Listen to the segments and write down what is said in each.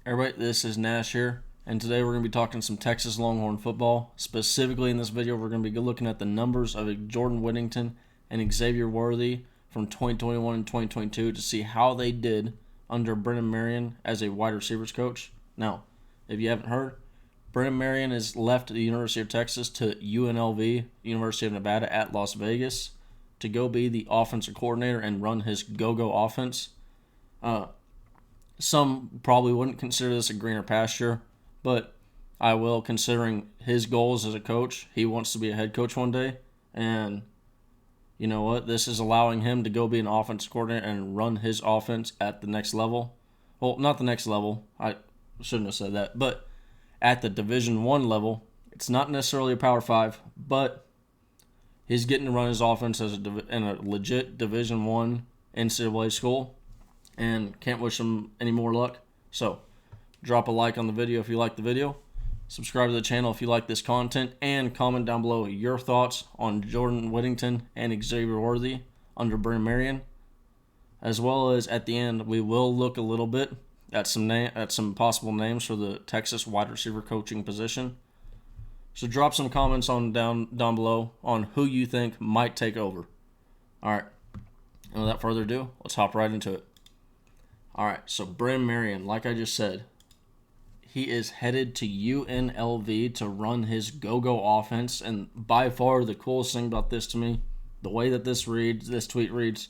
Everybody, this is Nash here, and today we're going to be talking some Texas Longhorn football. Specifically in this video, we're going to be looking at the numbers of Jordan Whittington and Xavier Worthy from 2021 and 2022 to see how they did under Brennan Marion as a wide receivers coach. Now, if you haven't heard, Brennan Marion has left the University of Texas to UNLV, University of Nevada at Las Vegas, to go be the offensive coordinator and run his go-go offense. Some probably wouldn't consider this a greener pasture, but I will, considering his goals as a coach. He wants to be a head coach one day, and you know what? This is allowing him to go be an offensive coordinator and run his offense at the next level. Well, not the next level. I shouldn't have said that, but at the Division I level. It's not necessarily a Power 5, but he's getting to run his offense in a legit Division I NCAA school. And can't wish him any more luck. So, drop a like on the video if you like the video. Subscribe to the channel if you like this content. And comment down below your thoughts on Jordan Whittington and Xavier Worthy under Brennan Marion. As well as at the end, we will look a little bit at some possible names for the Texas wide receiver coaching position. So drop some comments on down below on who you think might take over. All right. And without further ado, let's hop right into it. All right, so Brennan Marion, like I just said, he is headed to UNLV to run his go-go offense, and by far the coolest thing about this to me, the way that this tweet reads,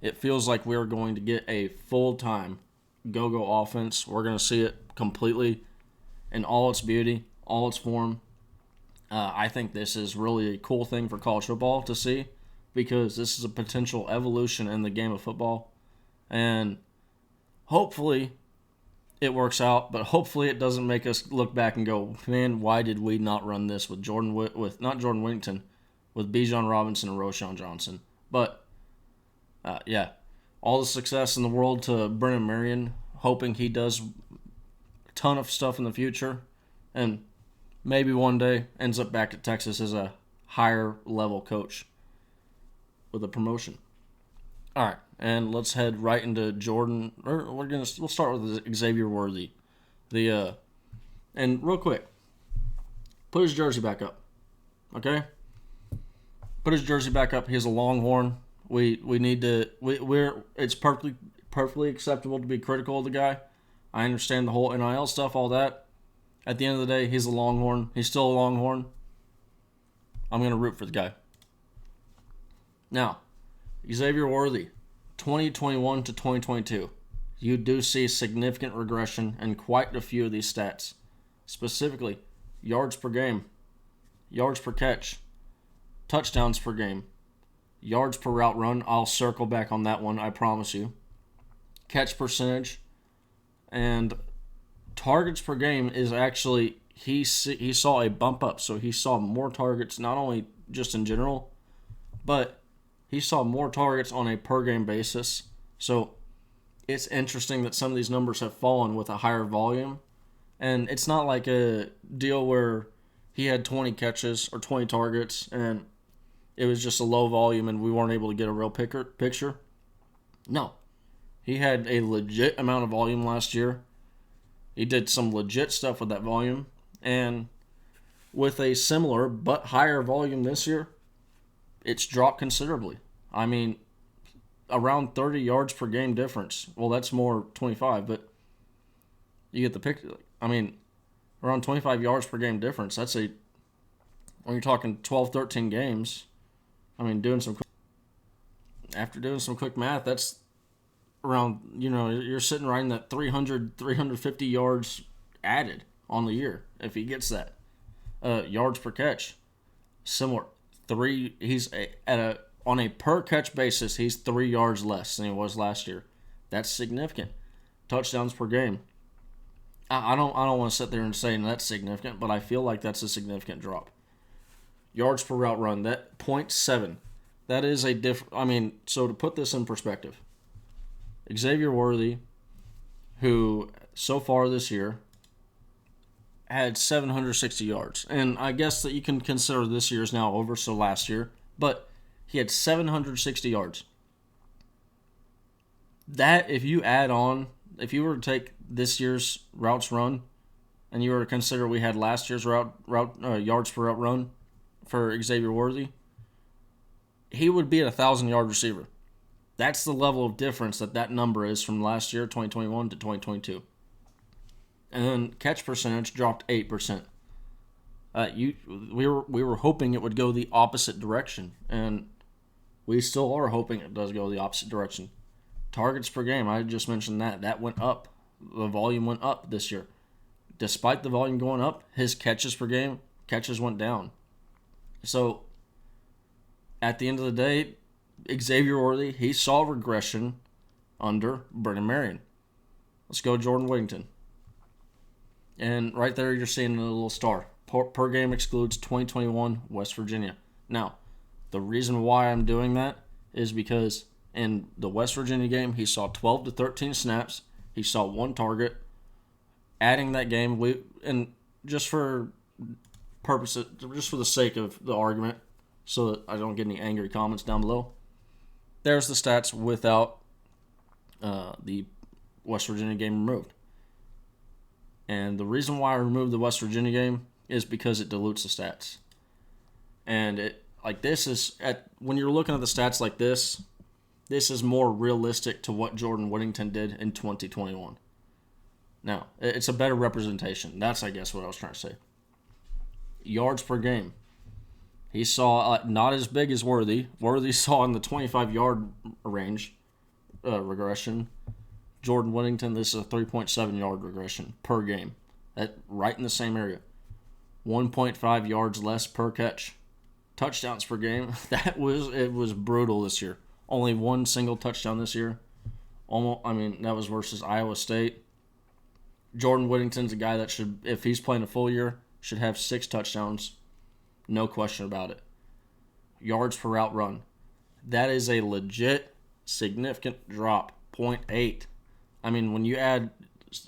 it feels like we're going to get a full-time go-go offense. We're going to see it completely in all its beauty, all its form. I think this is really a cool thing for college football to see, because this is a potential evolution in the game of football, and hopefully it works out, but hopefully it doesn't make us look back and go, man, why did we not run this with not Jordan Whittington, with Bijan Robinson and Roschon Johnson? But yeah, all the success in the world to Brennan Marion, hoping he does a ton of stuff in the future, and maybe one day ends up back at Texas as a higher level coach with a promotion. All right, and let's head right into Jordan. We'll start with Xavier Worthy. And real quick, put his jersey back up. Okay, put his jersey back up. He's a Longhorn. It's perfectly acceptable to be critical of the guy. I understand the whole NIL stuff, all that. At the end of the day, he's a Longhorn. He's still a Longhorn. I'm gonna root for the guy. Now, Xavier Worthy, 2021 to 2022. You do see significant regression in quite a few of these stats. Specifically, yards per game, yards per catch, touchdowns per game, yards per route run. I'll circle back on that one, I promise you. Catch percentage, and targets per game is actually, he saw a bump up. So he saw more targets, not only just in general, but he saw more targets on a per-game basis. So it's interesting that some of these numbers have fallen with a higher volume. And it's not like a deal where he had 20 catches or 20 targets and it was just a low volume and we weren't able to get a real picture. No. He had a legit amount of volume last year. He did some legit stuff with that volume. And with a similar but higher volume this year, it's dropped considerably. I mean, around 30 yards per game difference. Well, that's more 25, but you get the picture. I mean, around 25 yards per game difference. That's when you're talking 12, 13 games. I mean, after doing some quick math, that's around, you're sitting right in that 300, 350 yards added on the year if he gets that. Yards per catch, similar. On a per catch basis, he's 3 yards less than he was last year. That's significant. Touchdowns per game. I don't want to sit there and say that's significant, but I feel like that's a significant drop. Yards per route run, that 0.7. That is a different. So to put this in perspective, Xavier Worthy, who so far this year had 760 yards. And I guess that you can consider this year's now over, so last year. But he had 760 yards. That, if you were to take this year's routes run, and you were to consider we had last year's yards per route run for Xavier Worthy, he would be a 1,000-yard receiver. That's the level of difference that number is from last year, 2021, to 2022. And then catch percentage dropped 8%. We were hoping it would go the opposite direction, and we still are hoping it does go the opposite direction. Targets per game, I just mentioned that went up. The volume went up this year. Despite the volume going up, his catches per game, catches went down. So, at the end of the day, Xavier Worthy, he saw regression under Brennan Marion. Let's go Jordan Whittington. And right there you're seeing a little star. Per game excludes 2021 West Virginia. Now, the reason why I'm doing that is because in the West Virginia game, he saw 12 to 13 snaps. He saw one target. Adding that game, and just for purposes, just for the sake of the argument, so that I don't get any angry comments down below, there's the stats without the West Virginia game removed. And the reason why I removed the West Virginia game is because it dilutes the stats. And when you're looking at the stats like this is more realistic to what Jordan Whittington did in 2021. Now, it's a better representation. That's, I guess, what I was trying to say. Yards per game. He saw not as big as Worthy. Worthy saw in the 25-yard range regression. Jordan Whittington, this is a 3.7-yard regression per game. Right in the same area. 1.5 yards less per catch. Touchdowns per game. It was brutal this year. Only one single touchdown this year. That was versus Iowa State. Jordan Whittington's a guy that should, if he's playing a full year, should have 6 touchdowns. No question about it. Yards per route run. That is a legit significant drop. 0.8.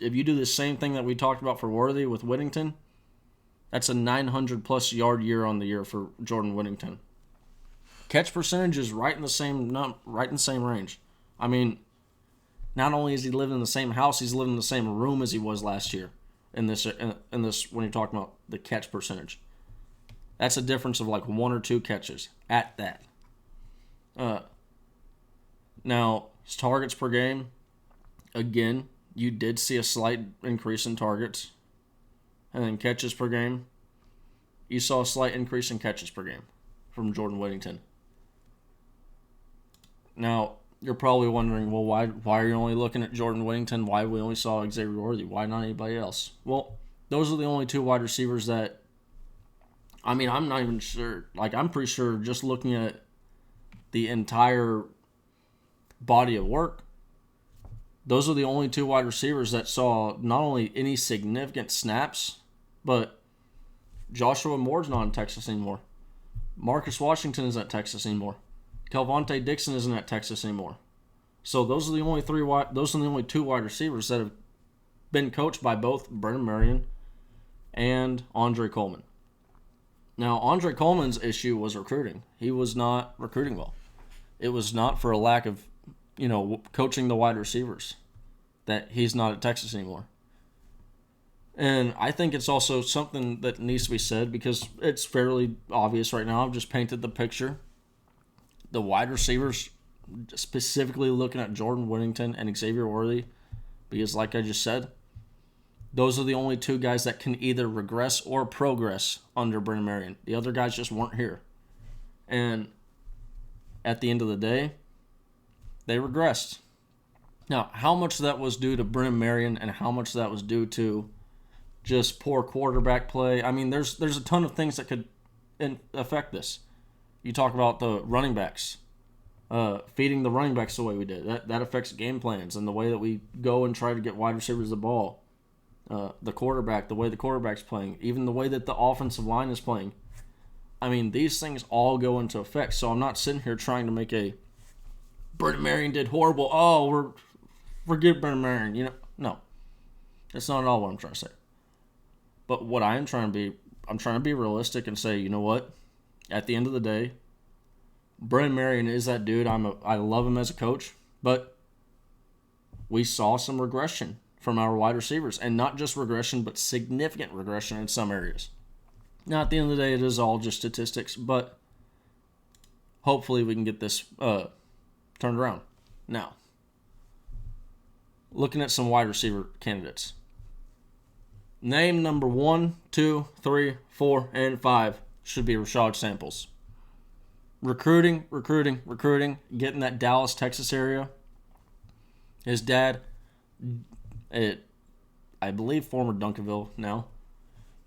If you do the same thing that we talked about for Worthy with Whittington, that's a 900-plus yard year on the year for Jordan Whittington. Catch percentage is right in the same range. Not only is he living in the same house, he's living in the same room as he was last year. In this, when you're talking about the catch percentage, that's a difference of like 1 or 2 catches at that. Now, targets per game. Again, you did see a slight increase in targets. And then catches per game. You saw a slight increase in catches per game from Jordan Whittington. Now, you're probably wondering, well, why are you only looking at Jordan Whittington? Why we only saw Xavier Worthy? Why not anybody else? Well, those are the only 2 wide receivers that, I'm not even sure. I'm pretty sure just looking at the entire body of work, those are the only 2 wide receivers that saw not only any significant snaps, but Joshua Moore's not in Texas anymore. Marcus Washington isn't at Texas anymore. Kelvontae Dixon isn't at Texas anymore. So those are the only 2 wide receivers that have been coached by both Brennan Marion and Andre Coleman. Now, Andre Coleman's issue was recruiting. He was not recruiting well. It was not for a lack of, coaching the wide receivers that he's not at Texas anymore. And I think it's also something that needs to be said because it's fairly obvious right now. I've just painted the picture. The wide receivers, specifically looking at Jordan Whittington and Xavier Worthy, because like I just said, those are the only 2 guys that can either regress or progress under Brennan Marion. The other guys just weren't here. And at the end of the day, they regressed. Now, how much of that was due to Brennan Marion and how much of that was due to just poor quarterback play? There's a ton of things that could affect this. You talk about the running backs, feeding the running backs the way we did. That affects game plans and the way that we go and try to get wide receivers the ball. The quarterback, the way the quarterback's playing, even the way that the offensive line is playing. These things all go into effect. So I'm not sitting here trying to make a Brennan Marion did horrible. Oh, forget Brennan Marion. No, that's not at all what I'm trying to say. But what I'm trying to be realistic and say, you know what? At the end of the day, Brennan Marion is that dude. I love him as a coach, but we saw some regression from our wide receivers, and not just regression, but significant regression in some areas. Now, at the end of the day, it is all just statistics, but hopefully we can get this turned around. Now, looking at some wide receiver candidates. Name number 1, 2, 3, 4, and 5 should be Rashad Samples. Recruiting, getting that Dallas, Texas area. His dad, I believe former Duncanville now,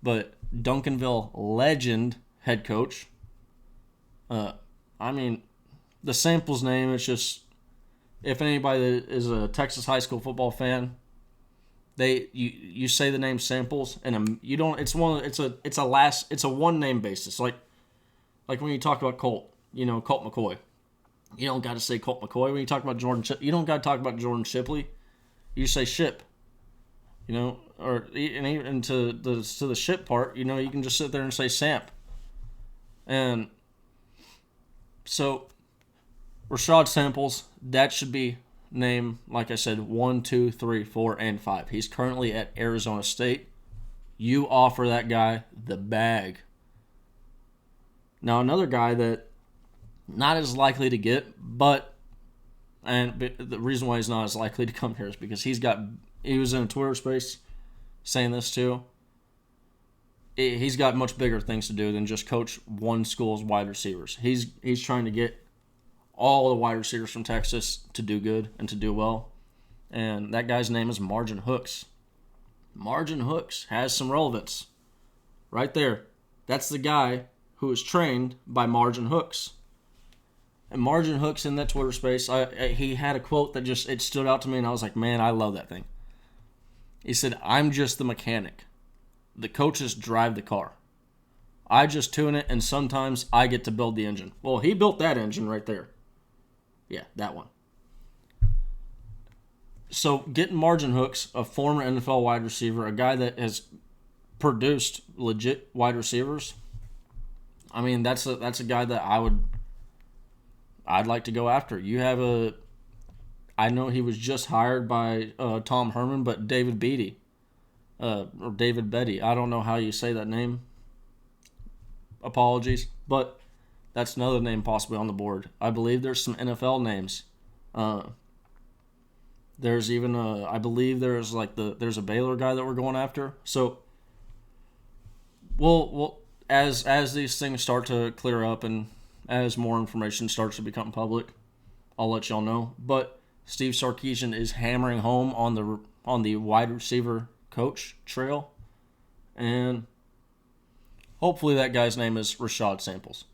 but Duncanville legend head coach. The Samples name, it's just, if anybody that is a Texas high school football fan, you say the name Samples and you don't. It's a one name basis. Like when you talk about Colt McCoy, you don't got to say Colt McCoy. When you talk about Jordan, you don't got to talk about Jordan Shipley. You say Ship. Or even to the Ship part, you can just sit there and say Samp. And so Rashad Samples, that should be named, like I said, 1, 2, 3, 4, and 5. He's currently at Arizona State. You offer that guy the bag. Now, another guy that not as likely to get, and the reason why he's not as likely to come here is because he was in a Twitter space saying this too. He's got much bigger things to do than just coach one school's wide receivers. He's trying to get all the wide receivers from Texas to do good and to do well. And that guy's name is Margin Hooks. Margin Hooks has some relevance. Right there. That's the guy who was trained by Margin Hooks. And Margin Hooks in that Twitter space, he had a quote that it stood out to me, and I was like, man, I love that thing. He said, "I'm just the mechanic. The coaches drive the car. I just tune it, and sometimes I get to build the engine." Well, he built that engine right there. Yeah, that one. So getting Margin Hooks, a former NFL wide receiver, a guy that has produced legit wide receivers, that's a guy that I'd like to go after. I know he was just hired by Tom Herman, but David Beatty, or David Betty, I don't know how you say that name. Apologies, but that's another name possibly on the board. I believe there's some NFL names. There's even I believe there's a Baylor guy that we're going after. So we'll as these things start to clear up and as more information starts to become public, I'll let y'all know. But Steve Sarkisian is hammering home on the wide receiver coach trail, and hopefully that guy's name is Rashad Samples.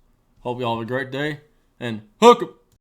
Hope y'all have a great day, and hook 'em!